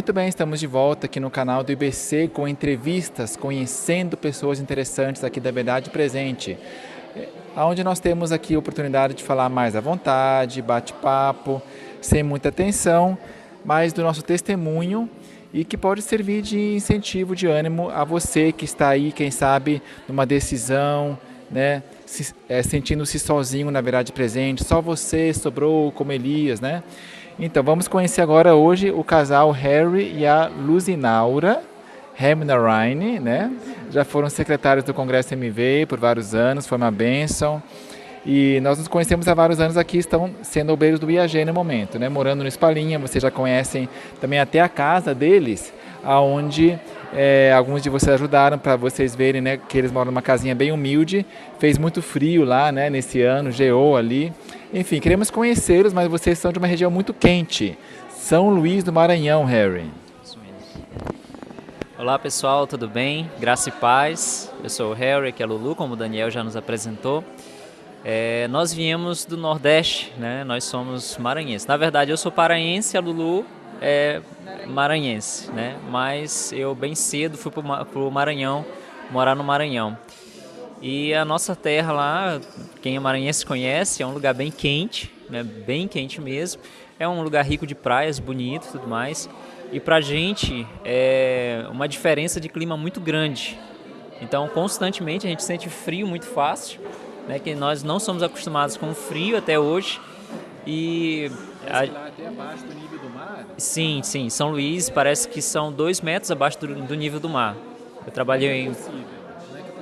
Muito bem, estamos de volta aqui no canal do IBC com entrevistas, conhecendo pessoas interessantes aqui da Verdade Presente, onde nós temos aqui a oportunidade de falar mais à vontade, bate-papo, sem muita tensão, mas do nosso testemunho e que pode servir de incentivo, de ânimo a você que está aí, quem sabe, numa decisão, né, sentindo-se sozinho na Verdade Presente, só você sobrou como Elias, né? Então, vamos conhecer agora hoje o casal Harry e a Luzinaura Hamnarine, né? Já foram secretários do Congresso MV por vários anos, foi uma bênção. E nós nos conhecemos há vários anos aqui, estão sendo obreiros do IAG no momento, né? Morando no Espalinha, vocês já conhecem também até a casa deles, aonde alguns de vocês ajudaram para vocês verem, né, que eles moram numa casinha bem humilde. Fez muito frio lá, né, nesse ano, geou ali. Enfim, queremos conhecê-los, mas vocês são de uma região muito quente. São Luís do Maranhão, Harry. Isso mesmo. Olá pessoal, tudo bem? Graça e paz. Eu sou o Harry, que é a Lulu, como o Daniel já nos apresentou. Nós viemos do Nordeste, né? Nós somos maranhenses. Na verdade, eu sou paraense, a Lulu é maranhense, né? Mas eu bem cedo fui para o Maranhão, morar no Maranhão. E a nossa terra lá, quem é maranhense conhece, é um lugar bem quente, né? Bem quente mesmo. É um lugar rico de praias, bonito e tudo mais. E pra gente é uma diferença de clima muito grande. Então, constantemente a gente sente frio muito fácil, né? Que nós não somos acostumados com o frio até hoje. E lá até abaixo do nível do mar? Sim, São Luís parece que são 2 metros abaixo do nível do mar. Eu trabalhei em...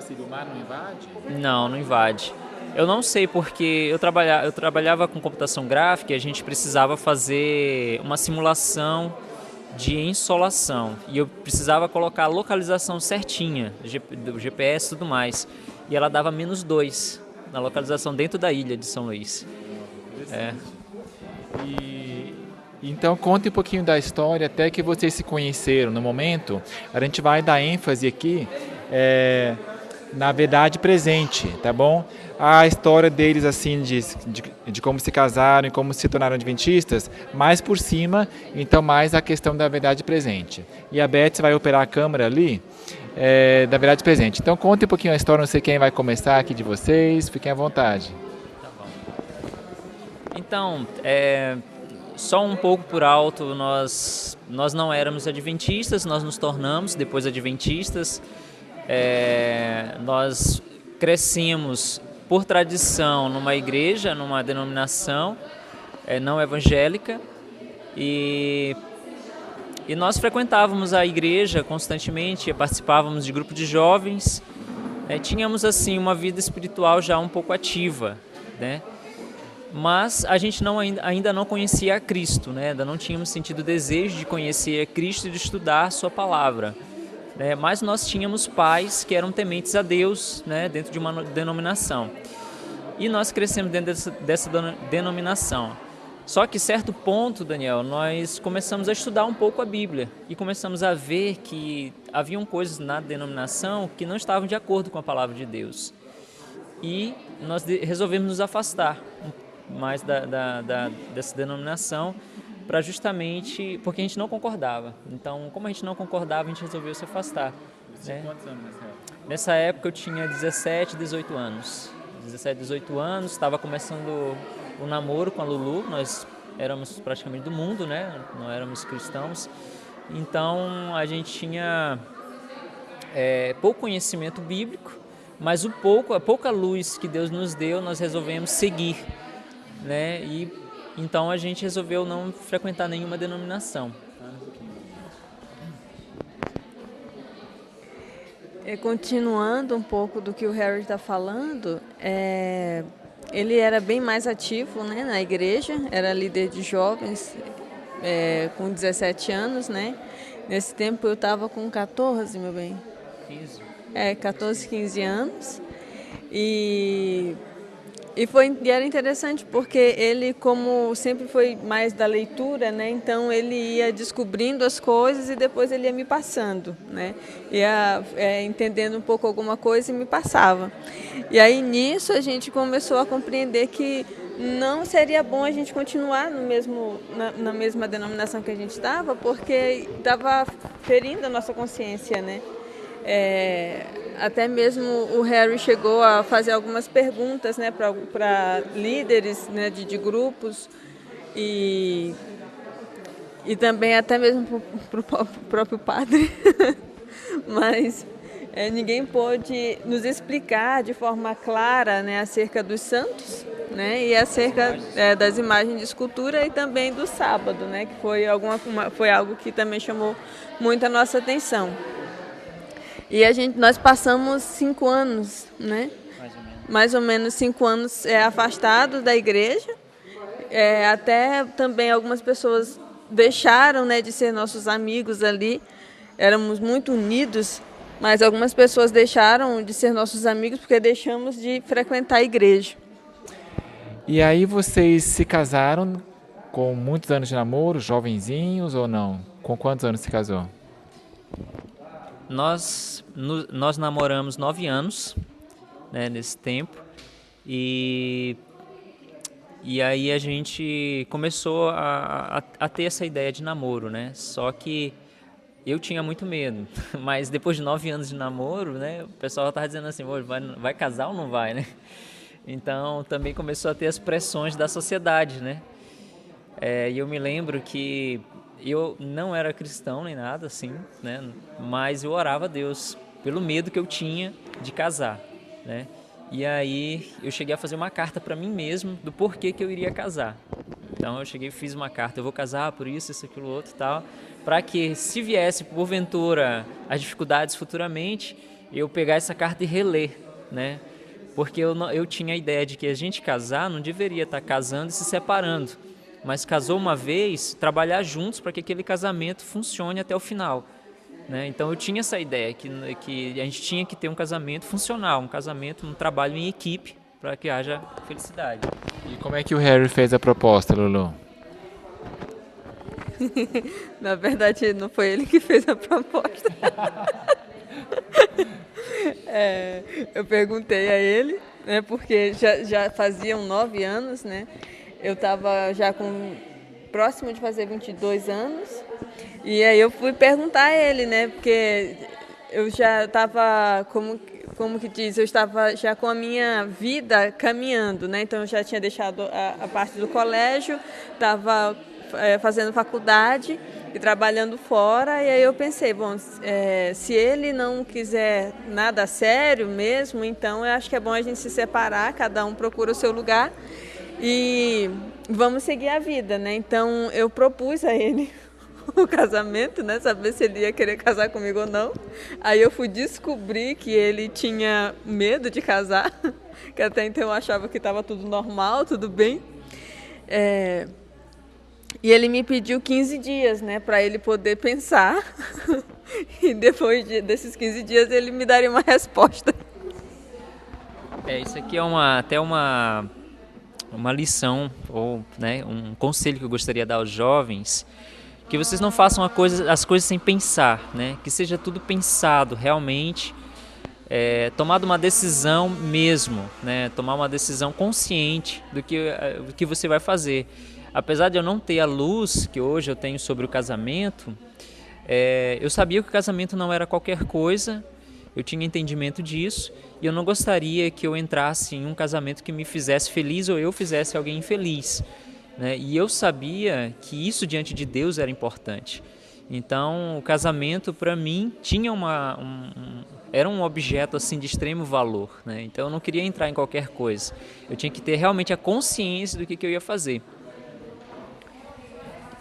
O mar não invade? Não invade. Eu não sei porque eu trabalhava com computação gráfica e a gente precisava fazer uma simulação de insolação. E eu precisava colocar a localização certinha do GPS e tudo mais. E ela dava -2 na localização dentro da ilha de São Luís. Então conte um pouquinho da história até que vocês se conheceram. No momento, a gente vai dar ênfase aqui na Verdade Presente, tá bom? A história deles, assim, de como se casaram e como se tornaram adventistas, mais por cima, então mais a questão da Verdade Presente. E a Beth vai operar a câmera ali, da Verdade Presente. Então conte um pouquinho a história, não sei quem vai começar aqui de vocês, fiquem à vontade. Tá bom. Então, só um pouco por alto, nós não éramos adventistas, nós nos tornamos depois adventistas. Nós crescemos por tradição numa igreja, numa denominação não evangélica, e nós frequentávamos a igreja constantemente, participávamos de grupo de jovens, tínhamos assim uma vida espiritual já um pouco ativa, né? Mas a gente ainda não conhecia a Cristo, né? Ainda não tínhamos sentido o desejo de conhecer a Cristo e de estudar a sua palavra. Mas nós tínhamos pais que eram tementes a Deus, né, dentro de uma denominação. E nós crescemos dentro dessa denominação. Só que, certo ponto, Daniel, nós começamos a estudar um pouco a Bíblia e começamos a ver que haviam coisas na denominação que não estavam de acordo com a palavra de Deus. E nós resolvemos nos afastar mais dessa denominação, para justamente porque a gente não concordava. Então, como a gente não concordava, a gente resolveu se afastar. Você tinha quantos anos nessa época? Nessa época eu tinha 17, 18 anos. 17, 18 anos, estava começando o namoro com a Lulu, nós éramos praticamente do mundo, né? Não éramos cristãos. Então, a gente tinha pouco conhecimento bíblico, mas a pouca luz que Deus nos deu, nós resolvemos seguir, né? E então a gente resolveu não frequentar nenhuma denominação. Continuando um pouco do que o Harry está falando, ele era bem mais ativo, né, na igreja, era líder de jovens com 17 anos, né? Nesse tempo eu estava com 14, meu bem. 15. 14, 15 anos. E era interessante porque ele, como sempre foi mais da leitura, né? Então ele ia descobrindo as coisas e depois ele ia me passando, né? Ia entendendo um pouco alguma coisa e me passava. E aí nisso a gente começou a compreender que não seria bom a gente continuar no mesmo, na mesma denominação que a gente estava, porque estava ferindo a nossa consciência, né? Até mesmo o Harry chegou a fazer algumas perguntas, né, para líderes, né, de grupos e também até mesmo para o próprio padre, mas ninguém pôde nos explicar de forma clara, né, acerca dos santos, né, e acerca das imagens de escultura e também do sábado, né, que foi algo que também chamou muito a nossa atenção. E nós passamos 5 anos, né, mais ou menos 5 anos afastados da igreja, até também algumas pessoas deixaram, né, de ser nossos amigos ali, éramos muito unidos, mas algumas pessoas deixaram de ser nossos amigos porque deixamos de frequentar a igreja. E aí vocês se casaram com muitos anos de namoro, jovenzinhos ou não? Com quantos anos se casou? Nós namoramos 9 anos, né, nesse tempo, e aí a gente começou a ter essa ideia de namoro, né? Só que eu tinha muito medo, mas depois de 9 anos de namoro, né, o pessoal estava dizendo assim, vai casar ou não vai, né? Então também começou a ter as pressões da sociedade, né? E eu me lembro que eu não era cristão nem nada assim, né? Mas eu orava a Deus pelo medo que eu tinha de casar, né? E aí eu cheguei a fazer uma carta para mim mesmo do porquê que eu iria casar. Então eu cheguei e fiz uma carta, eu vou casar por isso, aquilo, outro e tal, para que se viesse porventura as dificuldades futuramente, eu pegar essa carta e reler, né? Porque eu tinha a ideia de que a gente casar não deveria estar casando e se separando, mas casou uma vez, trabalhar juntos para que aquele casamento funcione até o final, né? Então eu tinha essa ideia que a gente tinha que ter um casamento funcional, um trabalho em equipe para que haja felicidade. E como é que o Harry fez a proposta, Lulu? Na verdade, não foi ele que fez a proposta. Eu perguntei a ele, né, porque já faziam 9 anos, né? Eu estava já próximo de fazer 22 anos, e aí eu fui perguntar a ele, né, porque eu já estava, como que diz, eu estava já com a minha vida caminhando, né, então eu já tinha deixado a parte do colégio, estava fazendo faculdade e trabalhando fora, e aí eu pensei, bom, se ele não quiser nada sério mesmo, então eu acho que é bom a gente se separar, cada um procura o seu lugar, e vamos seguir a vida, né? Então eu propus a ele o casamento, né? Saber se ele ia querer casar comigo ou não. Aí eu fui descobrir que ele tinha medo de casar, que até então eu achava que estava tudo normal, tudo bem. E ele me pediu 15 dias, né? Para ele poder pensar. E depois desses 15 dias ele me daria uma resposta. Isso aqui é até uma lição, ou, né, um conselho que eu gostaria de dar aos jovens, que vocês não façam as coisas sem pensar, né? Que seja tudo pensado realmente, tomado uma decisão mesmo, né? Tomar uma decisão consciente do que você vai fazer. Apesar de eu não ter a luz que hoje eu tenho sobre o casamento, eu sabia que o casamento não era qualquer coisa, eu tinha entendimento disso, e eu não gostaria que eu entrasse em um casamento que me fizesse feliz ou eu fizesse alguém infeliz, né? E eu sabia que isso diante de Deus era importante. Então o casamento para mim tinha era um objeto assim de extremo valor, né? Então eu não queria entrar em qualquer coisa, eu tinha que ter realmente a consciência do que eu ia fazer.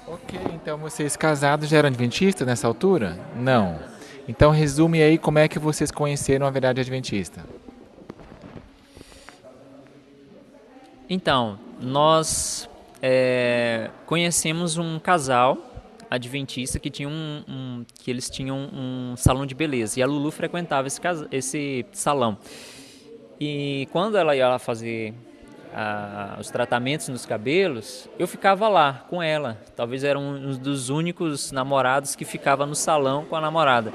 Ok, então vocês casados já eram adventistas nessa altura? Não. Então resume aí como é que vocês conheceram a verdade adventista. Então, nós conhecemos um casal adventista que tinha que eles tinham um salão de beleza, e a Lulu frequentava esse salão. E quando ela ia lá fazer os tratamentos nos cabelos, eu ficava lá com ela. Talvez era um dos únicos namorados que ficava no salão com a namorada.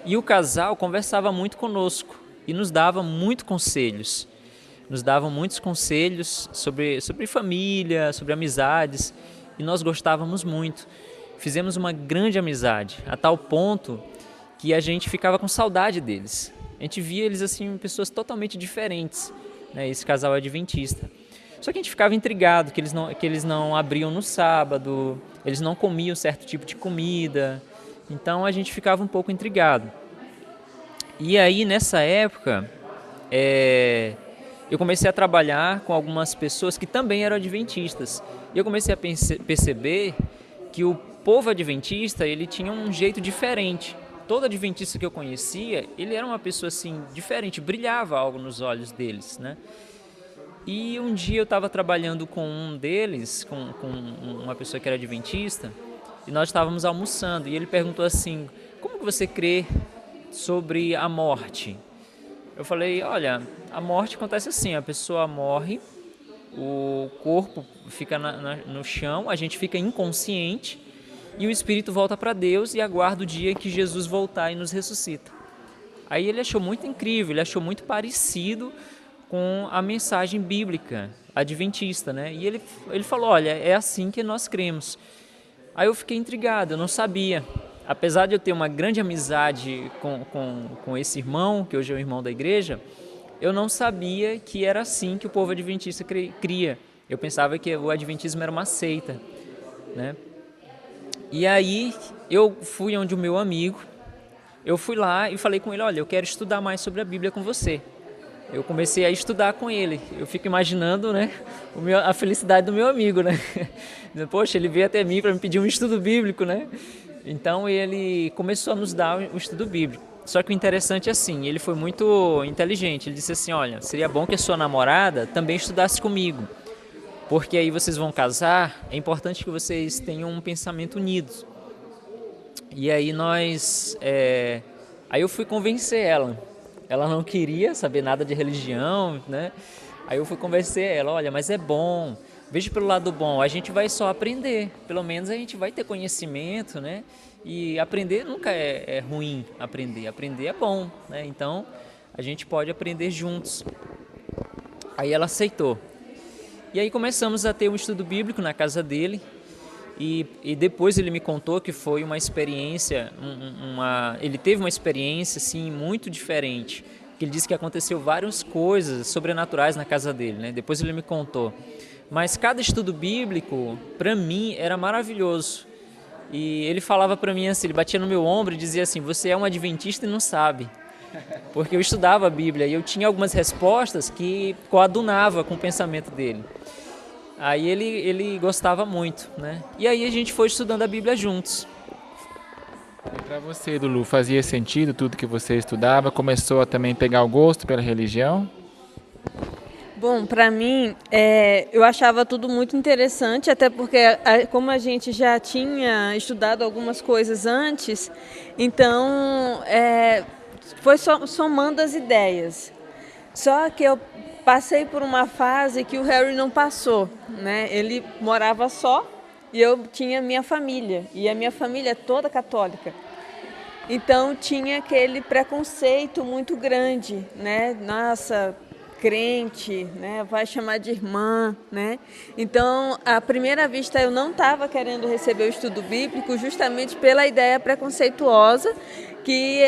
E o casal conversava muito conosco e nos dava muitos conselhos. nos davam muitos conselhos sobre família, sobre amizades, e nós gostávamos muito. Fizemos uma grande amizade, a tal ponto que a gente ficava com saudade deles. A gente via eles assim, pessoas totalmente diferentes, né, esse casal adventista. Só que a gente ficava intrigado que eles não abriam no sábado, eles não comiam certo tipo de comida, então a gente ficava um pouco intrigado. E aí, nessa época, eu comecei a trabalhar com algumas pessoas que também eram adventistas. E eu comecei a perceber que o povo adventista, ele tinha um jeito diferente. Todo adventista que eu conhecia, ele era uma pessoa assim, diferente, brilhava algo nos olhos deles, né? E um dia eu estava trabalhando com um deles, com uma pessoa que era adventista, e nós estávamos almoçando, e ele perguntou assim, como que você crê sobre a morte? Eu falei, olha, a morte acontece assim, a pessoa morre, o corpo fica no chão, a gente fica inconsciente, e o espírito volta para Deus e aguarda o dia que Jesus voltar e nos ressuscita. Aí ele achou muito incrível, ele achou muito parecido com a mensagem bíblica adventista, né? E ele falou, olha, é assim que nós cremos. Aí eu fiquei intrigado, eu não sabia. Apesar de eu ter uma grande amizade com esse irmão, que hoje é o irmão da igreja, eu não sabia que era assim que o povo adventista cria. Eu pensava que o adventismo era uma seita, né? E aí eu fui onde o meu amigo, eu fui lá e falei com ele, olha, eu quero estudar mais sobre a Bíblia com você. Eu comecei a estudar com ele. Eu fico imaginando, né, a felicidade do meu amigo, né? Poxa, ele veio até mim para me pedir um estudo bíblico, né? Então ele começou a nos dar o estudo bíblico. Só que o interessante é assim, ele foi muito inteligente. Ele disse assim, olha, seria bom que a sua namorada também estudasse comigo. Porque aí vocês vão casar, é importante que vocês tenham um pensamento unidos. E aí aí eu fui convencer ela. Ela não queria saber nada de religião, né? Aí eu fui convencer ela, olha, mas é bom, veja pelo lado bom, a gente vai só aprender, pelo menos a gente vai ter conhecimento, né? E aprender nunca é ruim, aprender é bom, né? Então a gente pode aprender juntos. Aí ela aceitou. E aí começamos a ter um estudo bíblico na casa dele, e depois ele me contou que foi uma experiência, ele teve uma experiência assim, muito diferente, que ele disse que aconteceu várias coisas sobrenaturais na casa dele, né? Depois ele me contou. Mas cada estudo bíblico, para mim, era maravilhoso. E ele falava para mim assim, ele batia no meu ombro e dizia assim, você é um adventista e não sabe. Porque eu estudava a Bíblia e eu tinha algumas respostas que coadunava com o pensamento dele. Aí ele gostava muito, né? E aí a gente foi estudando a Bíblia juntos. E para você, Lulu, fazia sentido tudo que você estudava? Começou a também pegar o gosto pela religião? Bom, para mim, eu achava tudo muito interessante, até porque como a gente já tinha estudado algumas coisas antes, então foi somando as ideias. Só que eu passei por uma fase que o Harry não passou, né? Ele morava só e eu tinha minha família, e a minha família é toda católica. Então tinha aquele preconceito muito grande, né? Nossa, crente, né? Vai chamar de irmã, né? Então, à primeira vista, eu não estava querendo receber o estudo bíblico justamente pela ideia preconceituosa que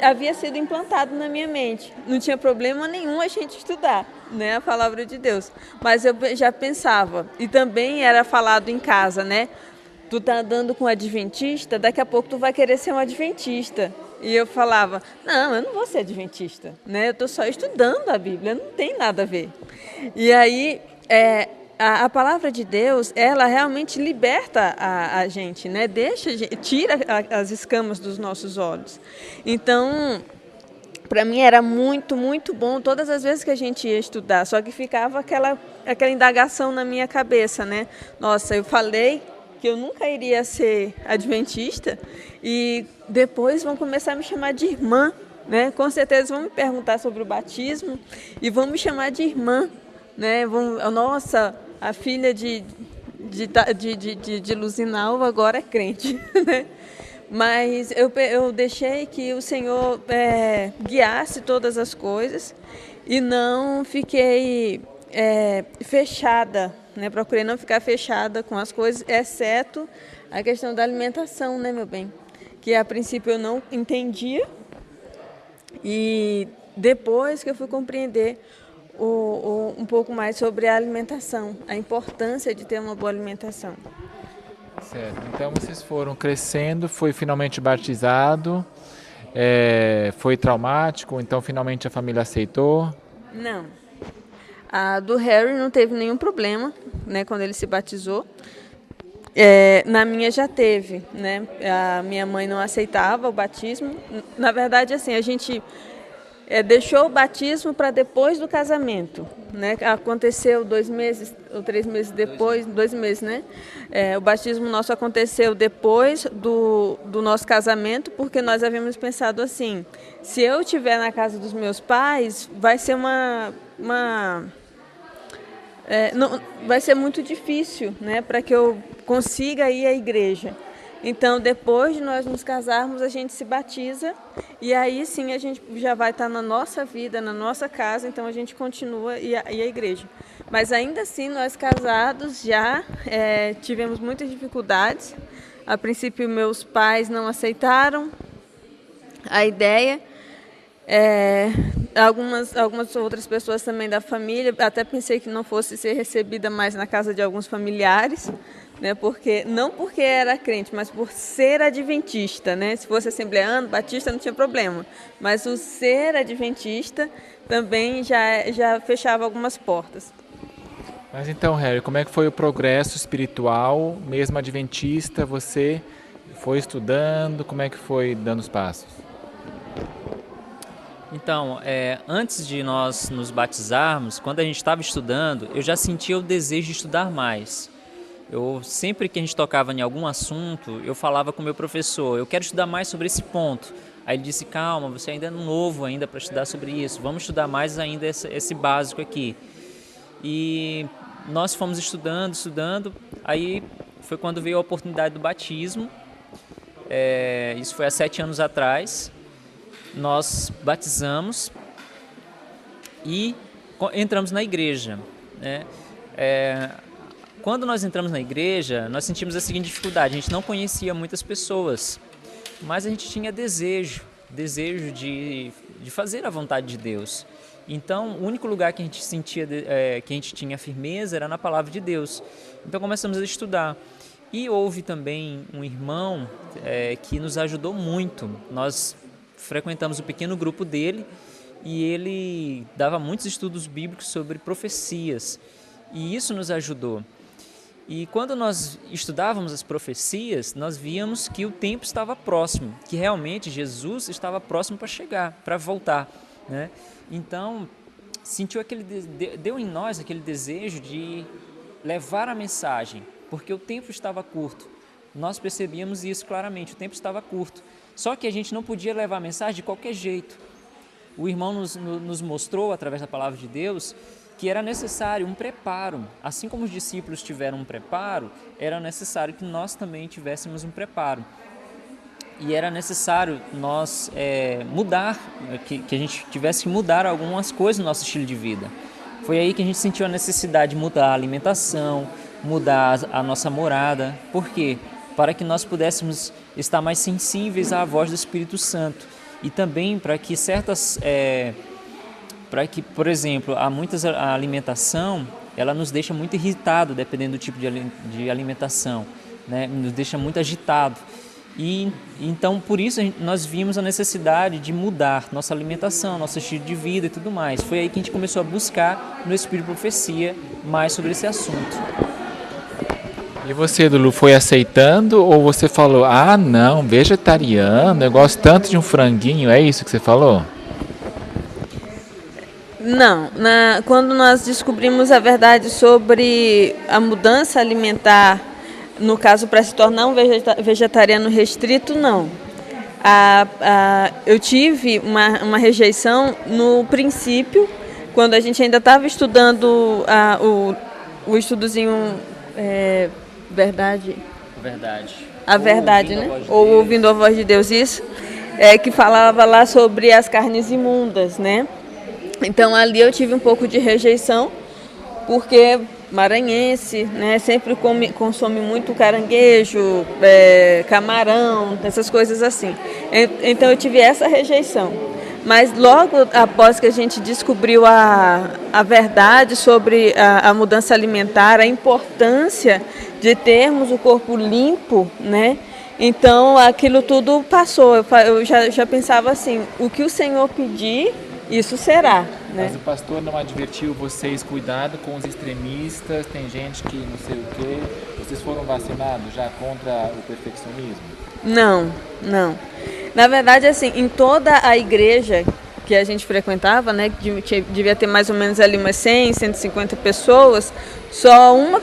havia sido implantado na minha mente. Não tinha problema nenhum a gente estudar, né, a palavra de Deus. Mas eu já pensava, e também era falado em casa, né? Tu tá andando com um adventista, daqui a pouco tu vai querer ser um adventista. E eu falava, não, eu não vou ser adventista, né? Eu estou só estudando a Bíblia, não tem nada a ver. E aí, a palavra de Deus, ela realmente liberta a gente, né? Tira as escamas dos nossos olhos. Então, para mim era muito, muito bom todas as vezes que a gente ia estudar, só que ficava aquela indagação na minha cabeça, né? Nossa, eu falei que eu nunca iria ser adventista e depois vão começar a me chamar de irmã, né? Com certeza vão me perguntar sobre o batismo e vão me chamar de irmã, né? Nossa, a filha de Luzinalva agora é crente, né? Mas eu deixei que o Senhor guiasse todas as coisas e não fiquei fechada, né? Procurei não ficar fechada com as coisas, exceto a questão da alimentação, né, meu bem? Que a princípio eu não entendia e depois que eu fui compreender um pouco mais sobre a alimentação, a importância de ter uma boa alimentação. Certo. Então vocês foram crescendo, foi finalmente batizado, foi traumático, então finalmente a família aceitou? Não. A do Harry não teve nenhum problema, né, quando ele se batizou. Na minha já teve, né? A minha mãe não aceitava o batismo. Na verdade, assim, a gente deixou o batismo para depois do casamento, né? Aconteceu 2 meses ou 3 meses depois, 2 meses, né? O batismo nosso aconteceu depois do nosso casamento, porque nós havíamos pensado assim: se eu estiver na casa dos meus pais, vai ser vai ser muito difícil, né, para que eu consiga ir à igreja. Então, depois de nós nos casarmos, a gente se batiza e aí sim a gente já vai estar na nossa vida, na nossa casa, então a gente continua a ir à igreja. Mas ainda assim, nós casados já tivemos muitas dificuldades. A princípio, meus pais não aceitaram a ideia. Algumas outras pessoas também da família, até pensei que não fosse ser recebida mais na casa de alguns familiares, né? Não porque era crente, mas por ser adventista, né? Se fosse assembleano, batista, não tinha problema, mas o ser adventista também já fechava algumas portas. Mas então, Harry, como é que foi o progresso espiritual, mesmo adventista? Você foi estudando, como é que foi dando os passos? Então, antes de nós nos batizarmos, quando a gente estava estudando, eu já sentia o desejo de estudar mais. Sempre que a gente tocava em algum assunto, eu falava com o meu professor: eu quero estudar mais sobre esse ponto. Aí ele disse: calma, você ainda é novo ainda para estudar sobre isso, vamos estudar mais ainda esse básico aqui. E nós fomos estudando, aí foi quando veio a oportunidade do batismo. Isso foi há 7 anos atrás. Nós batizamos e entramos na igreja, né? Quando nós entramos na igreja, nós sentimos a seguinte dificuldade: a gente não conhecia muitas pessoas, mas a gente tinha desejo de fazer a vontade de Deus. Então, o único lugar que a gente sentia, que a gente tinha firmeza era na palavra de Deus. Então, começamos a estudar. E houve também um irmão que nos ajudou muito. Nós frequentamos o pequeno grupo dele e ele dava muitos estudos bíblicos sobre profecias, e isso nos ajudou. E quando nós estudávamos as profecias, nós víamos que o tempo estava próximo, que realmente Jesus estava próximo para chegar, para voltar, né? Então, deu em nós aquele desejo de levar a mensagem, porque o tempo estava curto. Nós percebíamos isso claramente, o tempo estava curto. Só que a gente não podia levar a mensagem de qualquer jeito. O irmão nos mostrou, através da palavra de Deus, que era necessário um preparo. Assim como os discípulos tiveram um preparo, era necessário que nós também tivéssemos um preparo. E era necessário nós mudar, que a gente tivesse que mudar algumas coisas no nosso estilo de vida. Foi aí que a gente sentiu a necessidade de mudar a alimentação, mudar a nossa morada. Por quê? Para que nós pudéssemos estar mais sensíveis à voz do Espírito Santo. E também para que por exemplo, a alimentação, ela nos deixa muito irritado, dependendo do tipo de alimentação, né? Nos deixa muito agitado. E então, por isso, nós vimos a necessidade de mudar nossa alimentação, nosso estilo de vida e tudo mais. Foi aí que a gente começou a buscar no Espírito de Profecia mais sobre esse assunto. E você, Lulu, foi aceitando ou você falou: ah, não, vegetariano, eu gosto tanto de um franguinho, é isso que você falou? Não, quando nós descobrimos a verdade sobre a mudança alimentar, no caso para se tornar um vegetariano restrito, não. Eu tive uma rejeição no princípio, quando a gente ainda estava estudando o estudozinho Verdade Verdade. A verdade, né? Ou ouvindo a voz de Deus, isso. Que falava lá sobre as carnes imundas, né? Então ali eu tive um pouco de rejeição, porque maranhense, né? Sempre consome muito caranguejo, camarão, essas coisas assim. Então eu tive essa rejeição. Mas logo após que a gente descobriu a verdade sobre a mudança alimentar, a importância de termos o corpo limpo, né? Então aquilo tudo passou. Eu já pensava assim, o que o Senhor pedir, isso será. Né? Mas o pastor não advertiu vocês, cuidado com os extremistas, tem gente que não sei o quê. Vocês foram vacinados já contra o perfeccionismo? Não. Na verdade, assim, em toda a igreja que a gente frequentava, né, que devia ter mais ou menos ali umas 100, 150 pessoas, só uma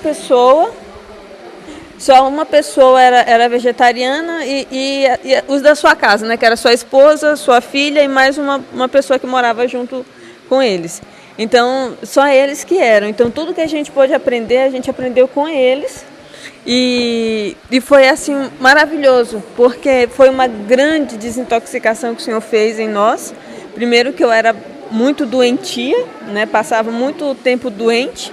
pessoa era vegetariana e os da sua casa, né, que era sua esposa, sua filha e mais uma pessoa que morava junto com eles. Então, só eles que eram. Então, tudo que a gente pôde aprender, a gente aprendeu com eles. E foi assim maravilhoso, porque foi uma grande desintoxicação que o Senhor fez em nós. Primeiro que eu era muito doentia, né? Passava muito tempo doente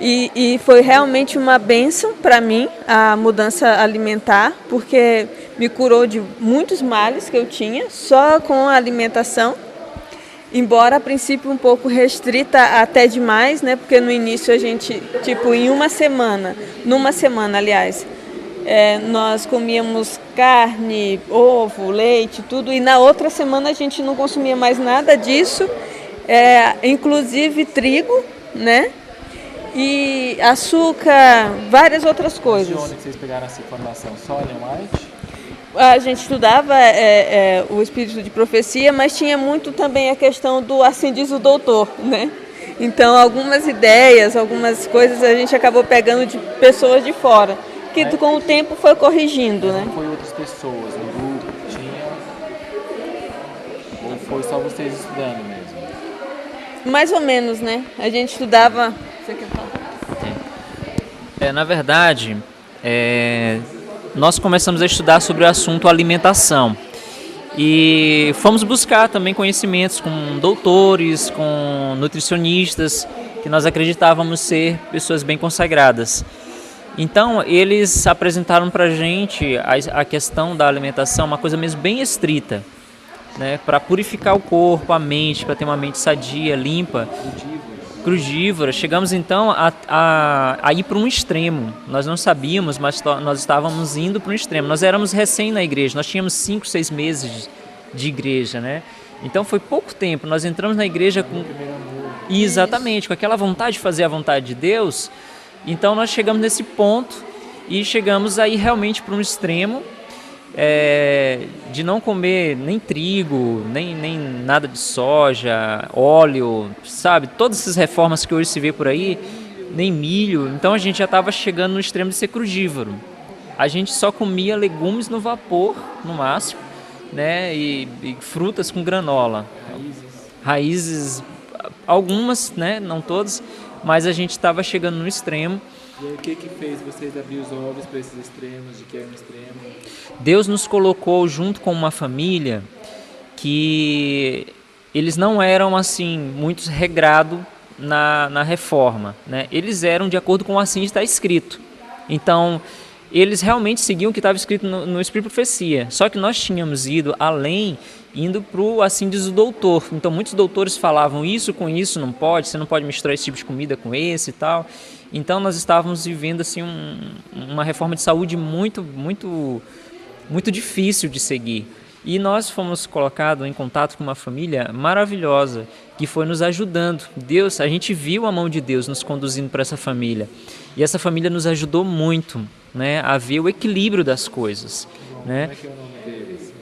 e foi realmente uma bênção para mim a mudança alimentar, porque me curou de muitos males que eu tinha só com a alimentação. Embora a princípio um pouco restrita até demais, né? Porque no início a gente, numa semana, aliás, nós comíamos carne, ovo, leite, tudo, e na outra semana a gente não consumia mais nada disso, inclusive trigo, né? E açúcar, várias outras coisas. De onde vocês pegaram essa informação? Só Ellen White? A gente estudava o espírito de profecia, mas tinha muito também a questão do assim diz o doutor, né? Então, algumas ideias, algumas coisas a gente acabou pegando de pessoas de fora, que com o tempo foi corrigindo, né? Foi outras pessoas no grupo que tinham? Ou foi só vocês estudando mesmo? Mais ou menos, né? A gente estudava... Você quer falar? Na verdade, nós começamos a estudar sobre o assunto alimentação e fomos buscar também conhecimentos com doutores, com nutricionistas, que nós acreditávamos ser pessoas bem consagradas. Então, eles apresentaram para a gente a questão da alimentação, uma coisa mesmo bem estrita, né, para purificar o corpo, a mente, para ter uma mente sadia, limpa. Crudívora. Chegamos então a ir para um extremo. Nós não sabíamos, mas nós estávamos indo para um extremo. Nós éramos recém na igreja, nós tínhamos 5, 6 meses de igreja, né? Então foi pouco tempo. Nós entramos na igreja exatamente, com aquela vontade de fazer a vontade de Deus. Então nós chegamos nesse ponto e chegamos aí realmente para um extremo de não comer nem trigo, nem nada de soja, óleo, sabe? Todas essas reformas que hoje se vê por aí, nem milho. Então a gente já estava chegando no extremo de ser crudívoro. A gente só comia legumes no vapor, no máximo, né? E frutas com granola. Raízes, algumas, né? Não todas, mas a gente estava chegando no extremo. E aí, o que fez vocês abrir os olhos para esses extremos, de que é um extremo? Deus nos colocou junto com uma família que eles não eram assim muito regrados na reforma, né? Eles eram de acordo com o assim está escrito. Então, eles realmente seguiam o que estava escrito no Espírito de Profecia. Só que nós tínhamos ido além, indo para o assim diz o doutor. Então, muitos doutores falavam isso com isso não pode, você não pode misturar esse tipo de comida com esse e tal. Então, nós estávamos vivendo assim uma reforma de saúde muito difícil de seguir. E nós fomos colocados em contato com uma família maravilhosa que foi nos ajudando. A gente viu a mão de Deus nos conduzindo para essa família. E essa família nos ajudou muito, né, a ver o equilíbrio das coisas. Né? Como é que é o nome deles?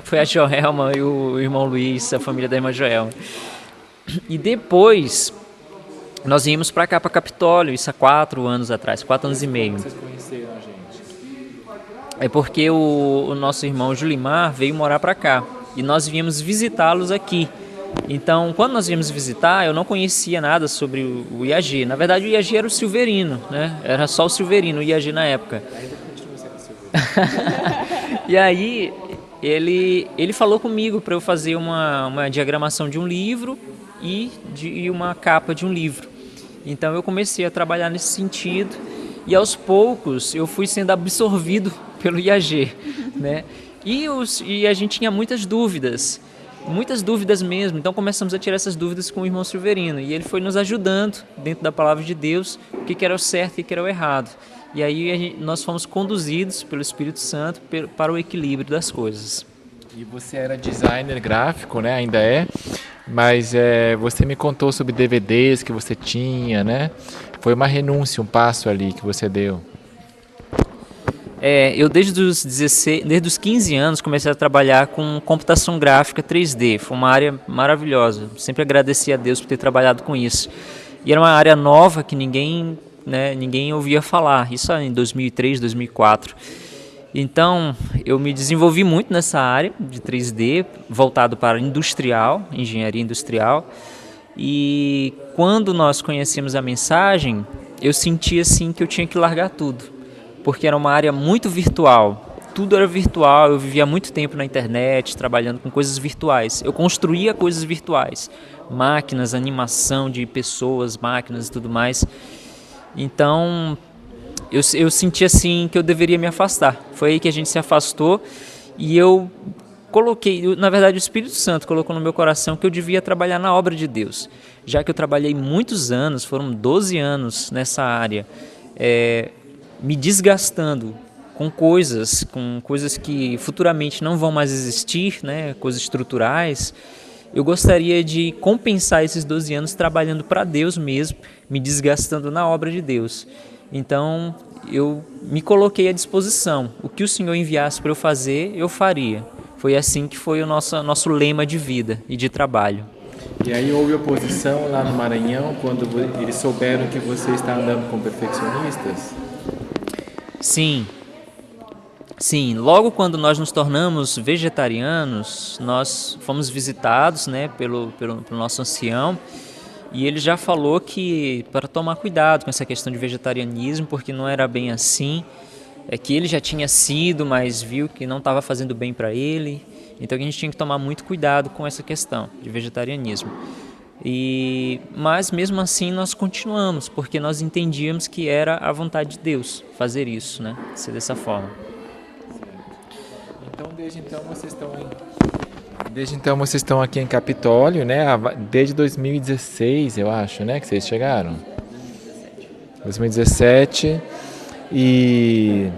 Foi a Joelma e o irmão Luiz, a família da irmã Joelma. E depois nós viemos para cá, para Capitólio, isso há 4 anos atrás, 4 anos e meio. Vocês conheceram a gente? É porque o nosso irmão Julimar veio morar para cá e nós viemos visitá-los aqui. Então, quando nós viemos visitar, eu não conhecia nada sobre o IAG. Na verdade, o IAG era o Silverino, né? Era só o Silverino, o IAG na época. Ainda continua sendo E aí ele falou comigo para eu fazer uma diagramação de um livro e uma capa de um livro. Então eu comecei a trabalhar nesse sentido e aos poucos eu fui sendo absorvido pelo IAG, né? E a gente tinha muitas dúvidas mesmo. Então começamos a tirar essas dúvidas com o irmão Silverino e ele foi nos ajudando dentro da palavra de Deus, o que era o certo e o que era o errado. E aí nós fomos conduzidos pelo Espírito Santo para o equilíbrio das coisas. E você era designer gráfico, né? Ainda é, mas você me contou sobre DVDs que você tinha, né? Foi uma renúncia, um passo ali que você deu. Eu desde os 15 anos comecei a trabalhar com computação gráfica 3D. Foi uma área maravilhosa. Sempre agradeci a Deus por ter trabalhado com isso. E era uma área nova que ninguém ouvia falar. Isso em 2003, 2004. Então, eu me desenvolvi muito nessa área de 3D, voltado para engenharia industrial. E quando nós conhecemos a mensagem, eu senti assim que eu tinha que largar tudo, porque era uma área muito virtual. Tudo era virtual, eu vivia muito tempo na internet, trabalhando com coisas virtuais. Eu construía coisas virtuais, máquinas, animação de pessoas, máquinas e tudo mais. Então, eu senti assim que eu deveria me afastar. Foi aí que a gente se afastou e na verdade o Espírito Santo colocou no meu coração que eu devia trabalhar na obra de Deus. Já que eu trabalhei muitos anos, foram 12 anos nessa área, me desgastando com coisas que futuramente não vão mais existir, né, coisas estruturais. Eu gostaria de compensar esses 12 anos trabalhando para Deus mesmo, me desgastando na obra de Deus. Então, eu me coloquei à disposição. O que o Senhor enviasse para eu fazer, eu faria. Foi assim que foi o nosso lema de vida e de trabalho. E aí houve oposição lá no Maranhão, quando eles souberam que você está andando com perfeccionistas? Sim. Logo quando nós nos tornamos vegetarianos, nós fomos visitados, né, pelo nosso ancião, e ele já falou que para tomar cuidado com essa questão de vegetarianismo, porque não era bem assim, que ele já tinha sido, mas viu que não estava fazendo bem para ele, então a gente tinha que tomar muito cuidado com essa questão de vegetarianismo. Mas mesmo assim nós continuamos, porque nós entendíamos que era a vontade de Deus fazer isso, né, ser dessa forma. Então desde então vocês estão aqui em Capitólio, né? Desde 2016, eu acho, né, que vocês chegaram. 2017. E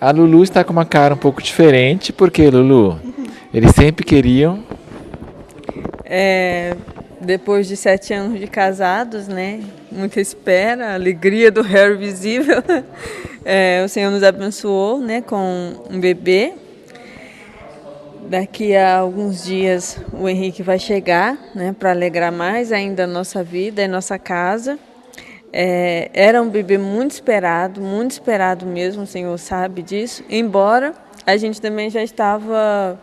a Lulu está com uma cara um pouco diferente, porque Lulu, eles sempre queriam. Depois de 7 anos de casados, né? Muita espera, a alegria do Harry visível. O Senhor nos abençoou, né, com um bebê. Daqui a alguns dias o Henrique vai chegar, né, para alegrar mais ainda a nossa vida e nossa casa. Era um bebê muito esperado mesmo, o Senhor sabe disso. Embora a gente também já estava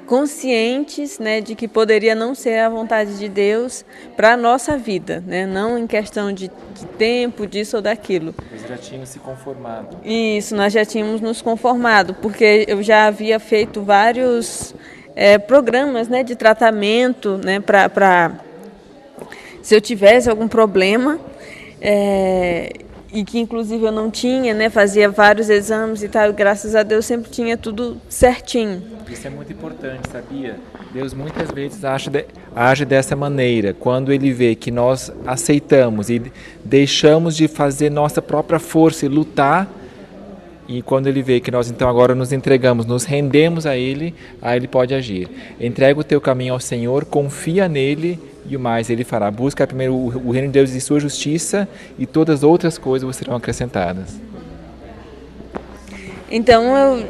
conscientes, né, de que poderia não ser a vontade de Deus para a nossa vida, né, não em questão de tempo, disso ou daquilo. Vocês já tinham se conformado. Isso, nós já tínhamos nos conformado, porque eu já havia feito vários programas, né, de tratamento, né, para se eu tivesse algum problema, e que inclusive eu não tinha, né, fazia vários exames e tal, e graças a Deus sempre tinha tudo certinho. Isso é muito importante, sabia? Deus muitas vezes age dessa maneira, quando Ele vê que nós aceitamos e deixamos de fazer nossa própria força e lutar, e quando Ele vê que nós então agora nos entregamos, nos rendemos a Ele, aí Ele pode agir. Entrega o teu caminho ao Senhor, confia nele, e o mais Ele fará. Busca primeiro o reino de Deus e sua justiça, e todas as outras coisas vos serão acrescentadas. Então,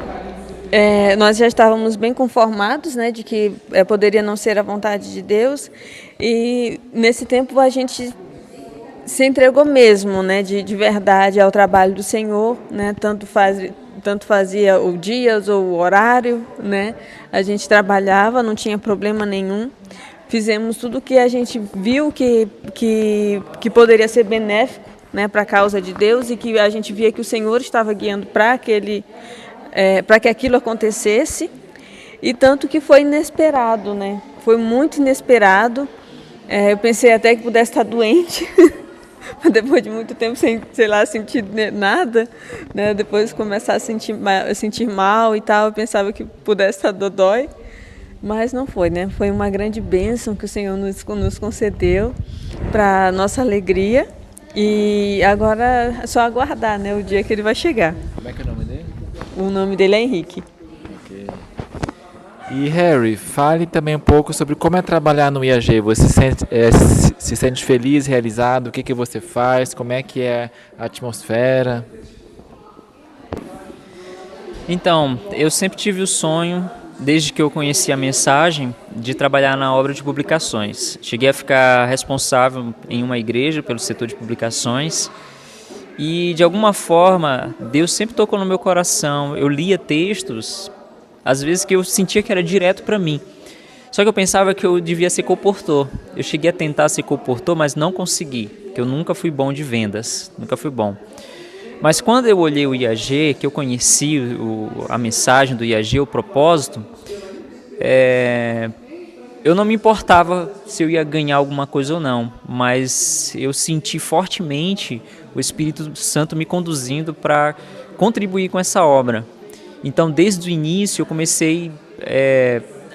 nós já estávamos bem conformados, né, de que poderia não ser a vontade de Deus, e nesse tempo a gente se entregou mesmo, né, de verdade ao trabalho do Senhor, né, tanto fazia o dia ou o horário, né, a gente trabalhava, não tinha problema nenhum. Fizemos tudo o que a gente viu que poderia ser benéfico, né, para a causa de Deus, e que a gente via que o Senhor estava guiando para que aquilo acontecesse, e tanto que foi inesperado, né? Foi muito inesperado. Eu pensei até que pudesse estar doente, depois de muito tempo sem, sei lá, sentir nada, né? Depois começar a sentir mal e tal, eu pensava que pudesse estar dodói, mas não foi, né? Foi uma grande bênção que o Senhor nos concedeu para nossa alegria, e agora é só aguardar, né, o dia que ele vai chegar. Como é que é o nome dele? O nome dele é Henrique. Ok. E Harry, fale também um pouco sobre como é trabalhar no IAG. Você se sente feliz, realizado? O que você faz? Como é que é a atmosfera? Então, eu sempre tive o sonho, desde que eu conheci a mensagem, de trabalhar na obra de publicações. Cheguei a ficar responsável em uma igreja pelo setor de publicações e, de alguma forma, Deus sempre tocou no meu coração. Eu lia textos, às vezes que eu sentia que era direto para mim. Só que eu pensava que eu devia ser colportor. Eu cheguei a tentar ser colportor, mas não consegui, porque eu nunca fui bom de vendas, nunca fui bom. Mas quando eu olhei o IAG, que eu conheci a mensagem do IAG, o propósito, eu não me importava se eu ia ganhar alguma coisa ou não, mas eu senti fortemente o Espírito Santo me conduzindo para contribuir com essa obra. Então, desde o início, eu comecei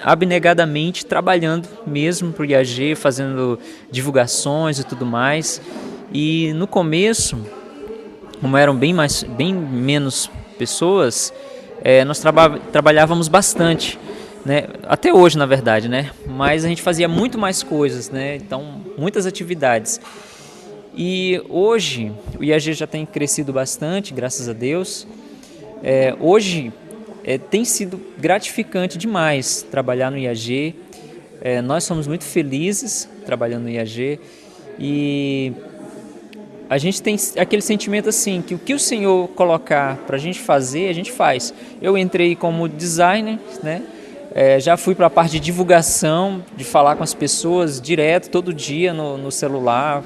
abnegadamente trabalhando mesmo para o IAG, fazendo divulgações e tudo mais. E no começo, como eram bem menos pessoas, nós trabalhávamos bastante, né? Até hoje, na verdade, né? Mas a gente fazia muito mais coisas, né? Então, muitas atividades. E hoje, o IAG já tem crescido bastante, graças a Deus. Hoje tem sido gratificante demais trabalhar no IAG. Nós somos muito felizes trabalhando no IAG e a gente tem aquele sentimento assim, que o que o Senhor colocar para a gente fazer, a gente faz. Eu entrei como designer, né? Já fui para a parte de divulgação, de falar com as pessoas direto, todo dia no celular,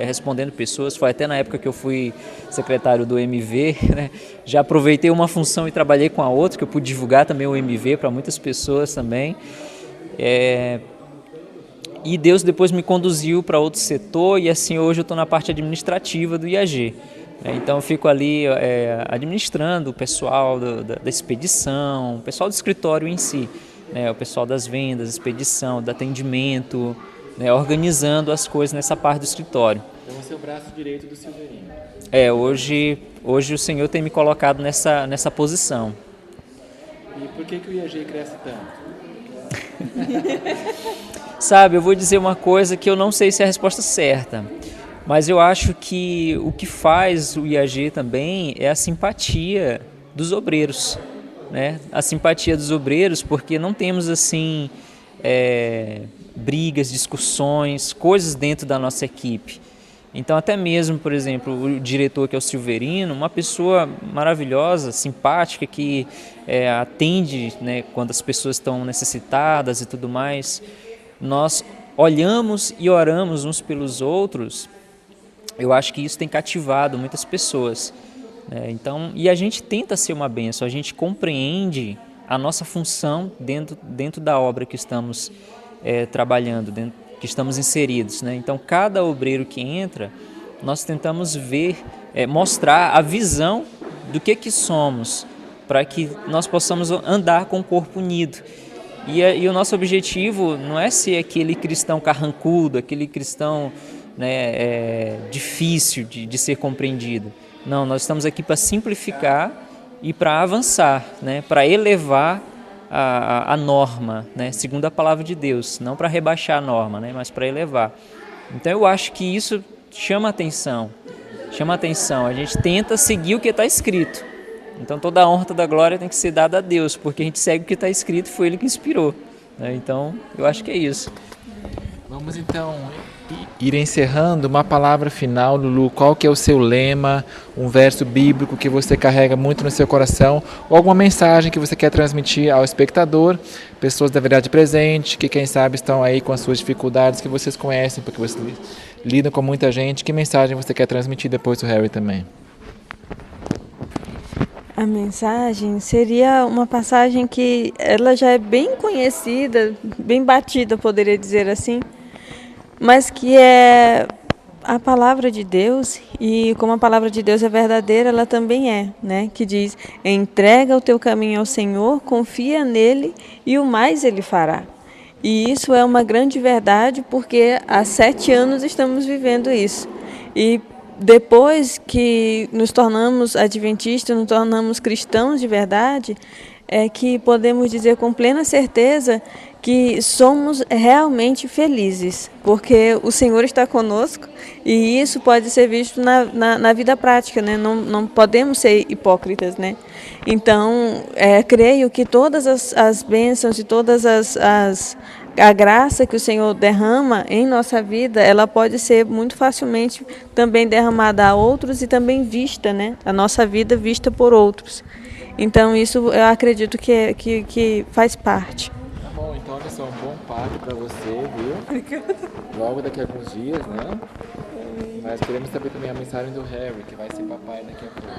respondendo pessoas. Foi até na época que eu fui secretário do MV, né? Já aproveitei uma função e trabalhei com a outra, que eu pude divulgar também o MV para muitas pessoas também. E Deus depois me conduziu para outro setor e assim hoje eu estou na parte administrativa do IAG. Então eu fico ali administrando o pessoal da expedição, o pessoal do escritório em si, né? O pessoal das vendas, expedição, do atendimento, né? Organizando as coisas nessa parte do escritório. Então você é o braço direito do Silveirinho. Hoje o Senhor tem me colocado nessa posição. E por que o IAG cresce tanto? Sabe, eu vou dizer uma coisa que eu não sei se é a resposta certa, mas eu acho que o que faz o IAG também é a simpatia dos obreiros, né? A simpatia dos obreiros, porque não temos assim brigas, discussões, coisas dentro da nossa equipe. Então até mesmo, por exemplo, o diretor, que é o Silverino, uma pessoa maravilhosa, simpática, que atende, né, quando as pessoas estão necessitadas e tudo mais. Nós olhamos e oramos uns pelos outros. Eu acho que isso tem cativado muitas pessoas, né? Então, e a gente tenta ser uma bênção, a gente compreende a nossa função dentro da obra que estamos trabalhando, que estamos inseridos, né? Então, cada obreiro que entra, nós tentamos mostrar a visão do que somos, para que nós possamos andar com o corpo unido. E o nosso objetivo não é ser aquele cristão carrancudo, aquele cristão, né, difícil de ser compreendido. Não, nós estamos aqui para simplificar e para avançar, né, para elevar a norma, né, segundo a palavra de Deus, não para rebaixar a norma, né, mas para elevar. Então eu acho que isso chama atenção, a gente tenta seguir o que está escrito. Então toda a honra, toda a glória tem que ser dada a Deus, porque a gente segue o que está escrito, foi Ele que inspirou, né? Então eu acho que é isso. Vamos então ir encerrando. Uma palavra final, Lulu. Qual que é o seu lema? Um verso bíblico que você carrega muito no seu coração? Ou alguma mensagem que você quer transmitir ao espectador? Pessoas da verdade presente, que quem sabe estão aí com as suas dificuldades, que vocês conhecem, porque vocês lidam com muita gente. Que mensagem você quer transmitir depois do Harry também? A mensagem seria uma passagem que ela já é bem conhecida, bem batida, poderia dizer assim, mas que é a palavra de Deus, e como a palavra de Deus é verdadeira, ela também é, né? Que diz: entrega o teu caminho ao Senhor, confia nele e o mais ele fará. E isso é uma grande verdade, porque há 7 anos estamos vivendo isso. E depois que nos tornamos adventistas, nos tornamos cristãos de verdade, é que podemos dizer com plena certeza que somos realmente felizes, porque o Senhor está conosco e isso pode ser visto na vida prática, né? Não podemos ser hipócritas, né? Então, creio que todas as bênçãos e todas a graça que o Senhor derrama em nossa vida, ela pode ser muito facilmente também derramada a outros e também vista, né? A nossa vida vista por outros. Então, isso eu acredito que faz parte. Tá bom, então olha só, um bom parto para você, viu? Obrigada. Logo daqui a alguns dias, né? Mas queremos saber também a mensagem do Harry, que vai ser papai daqui a pouco.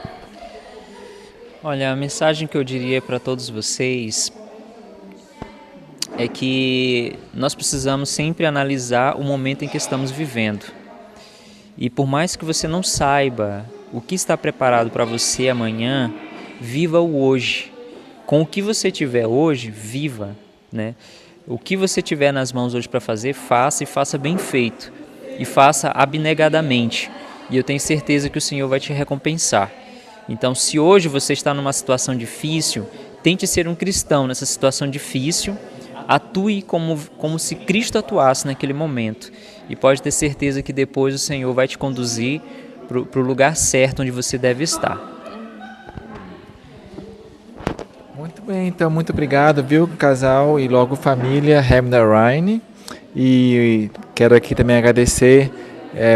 Olha, a mensagem que eu diria para todos vocês é que nós precisamos sempre analisar o momento em que estamos vivendo. E por mais que você não saiba o que está preparado para você amanhã, viva o hoje. Com o que você tiver hoje, viva, né? O que você tiver nas mãos hoje para fazer, faça e faça bem feito. E faça abnegadamente. E eu tenho certeza que o Senhor vai te recompensar. Então, se hoje você está numa situação difícil, tente ser um cristão nessa situação difícil. Atue como se Cristo atuasse naquele momento. E pode ter certeza que depois o Senhor vai te conduzir para o lugar certo onde você deve estar. Muito bem, então muito obrigado, viu, casal e logo família Hamda Ryan. E quero aqui também agradecer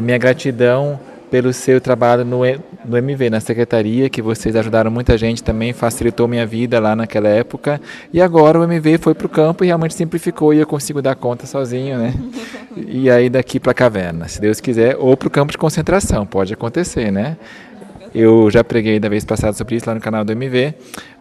minha gratidão pelo seu trabalho no MV, na secretaria, que vocês ajudaram muita gente também, facilitou minha vida lá naquela época. E agora o MV foi para o campo e realmente simplificou e eu consigo dar conta sozinho, né? E aí daqui para a caverna, se Deus quiser, ou para o campo de concentração, pode acontecer, né? Eu já preguei da vez passada sobre isso lá no canal do MV,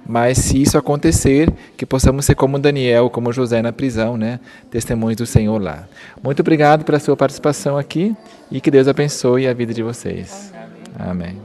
mas se isso acontecer, que possamos ser como Daniel, como José na prisão, né? Testemunhos do Senhor lá. Muito obrigado pela sua participação aqui e que Deus abençoe a vida de vocês. Amém.